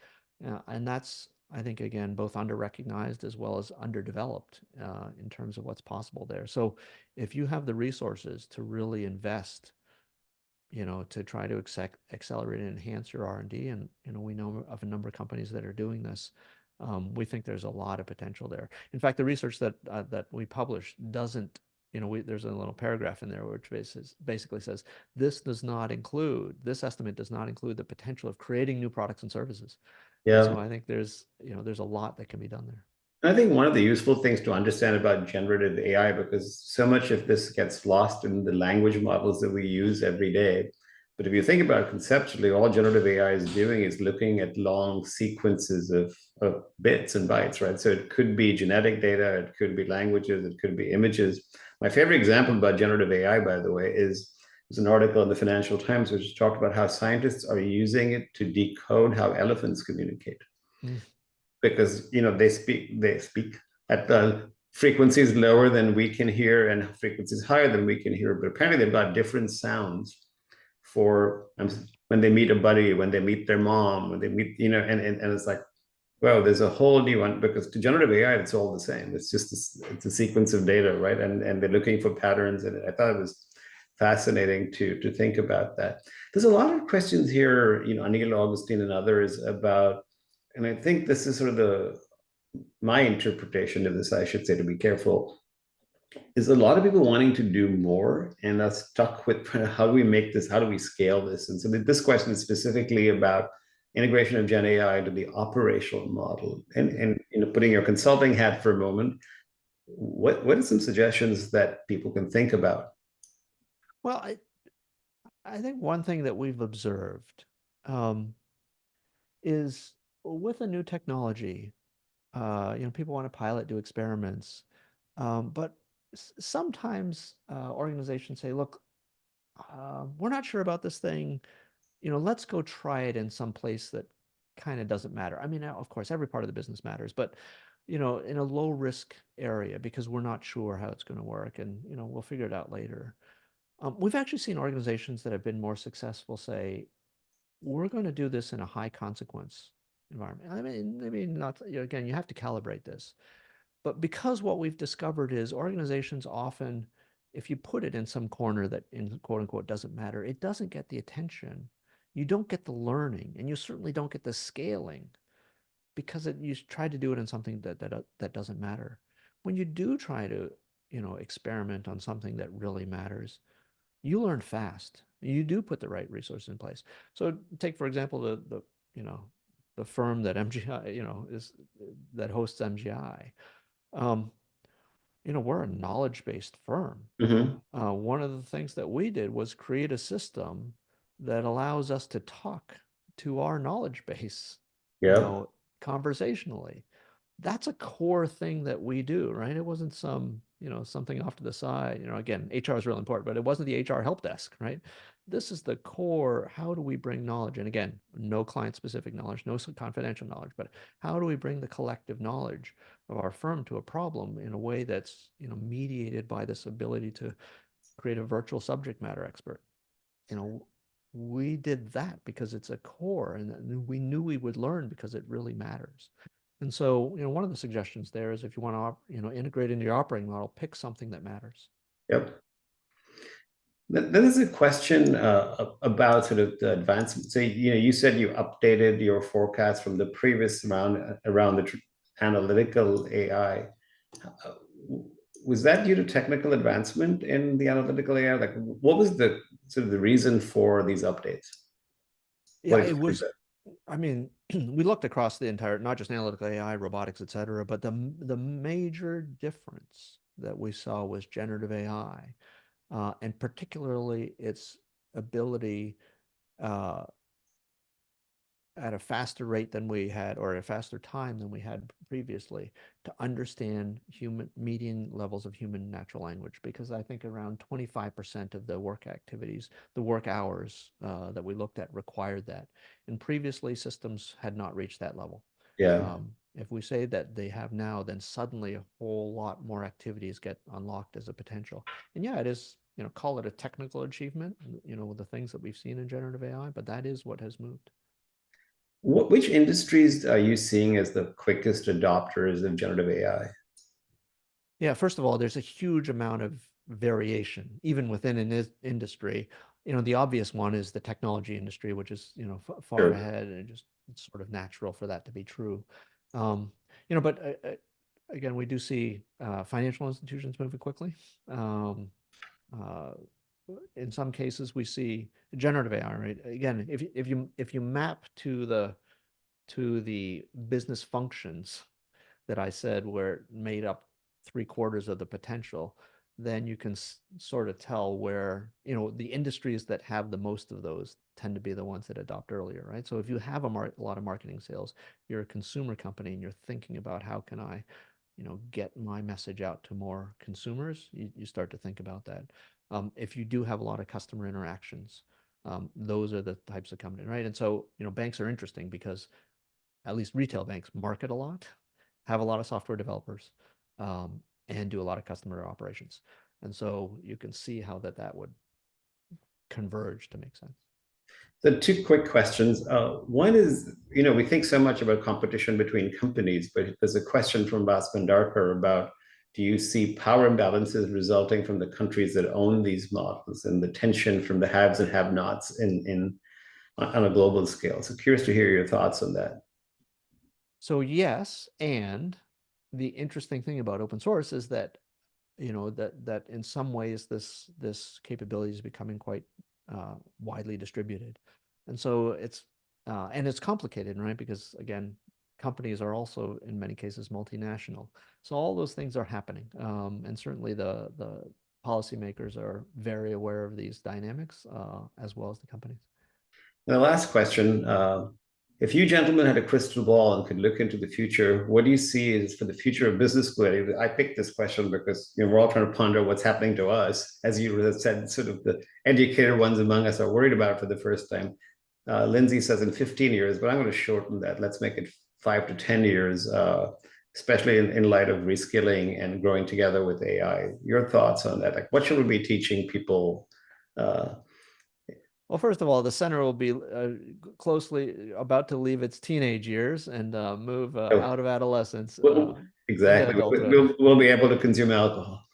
And that's, I think, again, both under-recognized as well as underdeveloped in terms of what's possible there. So if you have the resources to really invest to try to accelerate and enhance your R&D. And, we know of a number of companies that are doing this. We think there's a lot of potential there. In fact, the research that we publish doesn't, there's a little paragraph in there which basically says, this estimate does not include the potential of creating new products and services. And so Yeah. I think there's a lot that can be done there. I think one of the useful things to understand about generative AI, because so much of this gets lost in the language models that we use every day, But if you think about it conceptually, all generative AI is doing is looking at long sequences of bits and bytes, right? So it could be genetic data, it could be languages, it could be images. My favorite example about generative AI, by the way, is an article in the Financial Times which talked about how scientists are using it to decode how elephants communicate. Mm. Because they speak at the frequencies lower than we can hear and frequencies higher than we can hear, but apparently they've got different sounds for when they meet a buddy, when they meet their mom, when they meet, and it's like, well, there's a whole new one, because to generative AI, it's all the same. It's just it's a sequence of data, right? And they're looking for patterns. And I thought it was fascinating to think about that. There's a lot of questions here, Anil, Augustine, and others about, and I think this is sort of my interpretation of this, I should say, to be careful, is a lot of people wanting to do more and are stuck with how do we make this, how do we scale this? And so this question is specifically about integration of Gen AI into the operational model. And putting your consulting hat for a moment, what are some suggestions that people can think about? Well, I think one thing that we've observed is with a new technology, people want to pilot, do experiments, but sometimes organizations say, look, we're not sure about this thing. Let's go try it in some place that kind of doesn't matter. I mean, of course, every part of the business matters, but in a low risk area because we're not sure how it's going to work, and we'll figure it out later. We've actually seen organizations that have been more successful say, we're going to do this in a high consequence environment. I mean, maybe not, again, you have to calibrate this. But because what we've discovered is organizations often, if you put it in some corner that in quote unquote doesn't matter, it doesn't get the attention. You don't get the learning, and you certainly don't get the scaling because you try to do it in something that doesn't matter. When you do try to, experiment on something that really matters, you learn fast. You do put the right resources in place. So take, for example, you know, the firm that MGI, is that hosts MGI. Um, we're a knowledge-based firm. Mm-hmm. One of the things that we did was create a system that allows us to talk to our knowledge base, Yeah. conversationally. That's a core thing that we do, right? It wasn't something off to the side. Again, HR is really important, but it wasn't the HR help desk, right? This is the core. How do we bring knowledge? And again, no client specific knowledge, no confidential knowledge, but how do we bring the collective knowledge of our firm to a problem in a way that's, mediated by this ability to create a virtual subject matter expert? you know, we did that because it's a core and we knew we would learn because it really matters. And so, one of the suggestions there is if you want to, integrate into your operating model, pick something that matters. Yep. Then there's a question about sort of the advancement. So, you said you updated your forecast from the previous round around the analytical AI. Uh, Was that due to technical advancement in the analytical AI? Like, what was the sort of the reason for these updates? Yeah, What it explains was, that? I mean, we looked across the entire, not just analytical AI, robotics, et cetera, but the major difference that we saw was generative AI, and particularly its ability uh, at a faster rate than we had, or at a faster time than we had previously, to understand human median levels of human natural language. Because I think around 25% of the work activities, the work hours that we looked at required that. And previously, systems had not reached that level. Yeah. If we say that they have now, then suddenly a whole lot more activities get unlocked as a potential. And yeah, it is, call it a technical achievement, with the things that we've seen in generative AI, but that is what has moved. Which industries are you seeing as the quickest adopters of generative AI? Yeah, first of all, there's a huge amount of variation, even within an industry. The obvious one is the technology industry, which is, far Sure. ahead, and it's sort of natural for that to be true. Um, but again, we do see financial institutions moving quickly. Um, uh, in some cases, we see generative AI, right? Again, if you map to the business functions that I said were made up 3/4 of the potential. then you can sort of tell where, the industries that have the most of those tend to be the ones that adopt earlier, right? So if you have a lot of marketing sales, you're a consumer company and you're thinking about how can I, get my message out to more consumers, you start to think about that. If you do have a lot of customer interactions, those are the types of company, right? And so, banks are interesting because at least retail banks market a lot, have a lot of software developers, and do a lot of customer operations. And so you can see how that would converge to make sense. So two quick questions. One is, we think so much about competition between companies, but there's a question from Bas Darker about, do you see power imbalances resulting from the countries that own these models and the tension from the haves and have-nots on a global scale? So curious to hear your thoughts on that. So yes, and the interesting thing about open source is that that in some ways this capability is becoming quite widely distributed, and so it's complicated, right? Because again, companies are also in many cases multinational, so all those things are happening, and certainly the policymakers are very aware of these dynamics, as well as the companies. And the last question, if you gentlemen had a crystal ball and could look into the future, what do you see is for the future of business school? I picked this question because we're all trying to ponder what's happening to us. As you said, sort of the educated ones among us are worried about it for the first time. Lindsay says in 15 years, but I'm going to shorten that. Let's make it 5 to 10 years, especially in light of reskilling and growing together with AI. Your thoughts on that? Like, what should we be teaching people? Well, first of all, the center will be closely about to leave its teenage years and move out of adolescence into Exactly. adulthood. We'll be able to consume alcohol.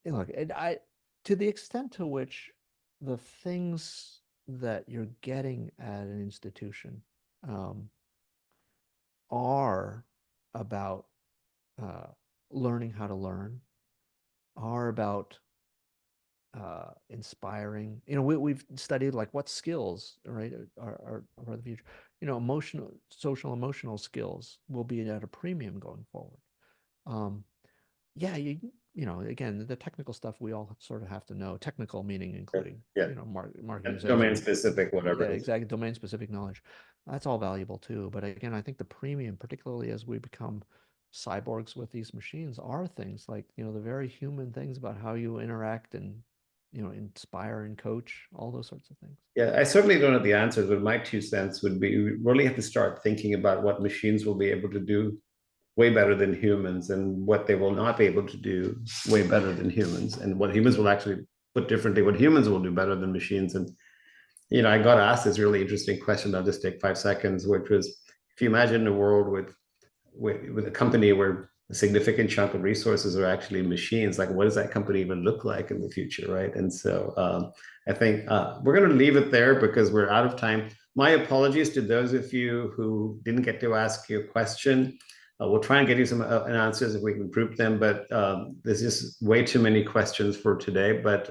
Look, to the extent to which the things that you're getting at an institution are about learning how to learn, are about inspiring. We've studied like what skills, right, are the future. Social, emotional skills will be at a premium going forward. Yeah, again, the technical stuff we all sort of have to know. Technical meaning including, Yeah. marketing, sales, Domain specific, whatever. Yeah, exactly. Domain specific knowledge. That's all valuable too. But again, I think the premium, particularly as we become cyborgs with these machines, are things like, the very human things about how you interact and, inspire and coach, all those sorts of things. Yeah, I certainly don't know the answers, but my 2 cents would be we really have to start thinking about what machines will be able to do way better than humans and what they will not be able to do way better than humans, and what humans will actually, put differently, what humans will do better than machines. And I got asked this really interesting question. I'll just take 5 seconds, which was, if you imagine a world with a company where a significant chunk of resources are actually machines, like what does that company even look like in the future, right? And so I think we're going to leave it there because we're out of time. My apologies to those of you who didn't get to ask your question. We'll try and get you some answers if we can group them, but there's just way too many questions for today. But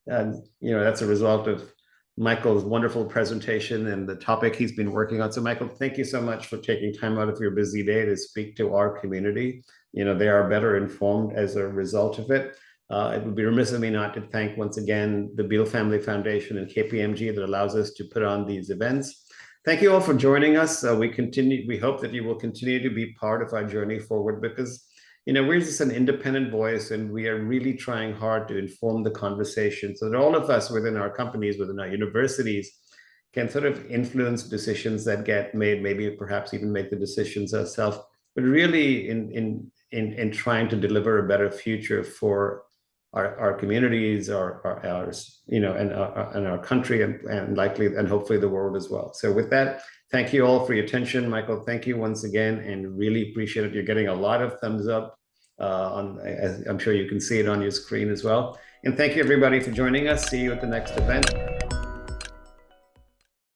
that's a result of Michael's wonderful presentation and the topic he's been working on. So Michael, thank you so much for taking time out of your busy day to speak to our community. They are better informed as a result of it. It would be remiss of me not to thank once again the Beal Family Foundation and KPMG that allows us to put on these events. Thank you all for joining us. We hope that you will continue to be part of our journey forward, because we're just an independent voice and we are really trying hard to inform the conversation so that all of us within our companies, within our universities, can sort of influence decisions that get made, maybe perhaps even make the decisions ourselves, but really in trying to deliver a better future for our communities, and our country, and likely and hopefully the world as well. So with that, thank you all for your attention. Michael, thank you once again, and really appreciate it. You're getting a lot of thumbs up as I'm sure you can see it on your screen as well. And thank you everybody for joining us. See you at the next event.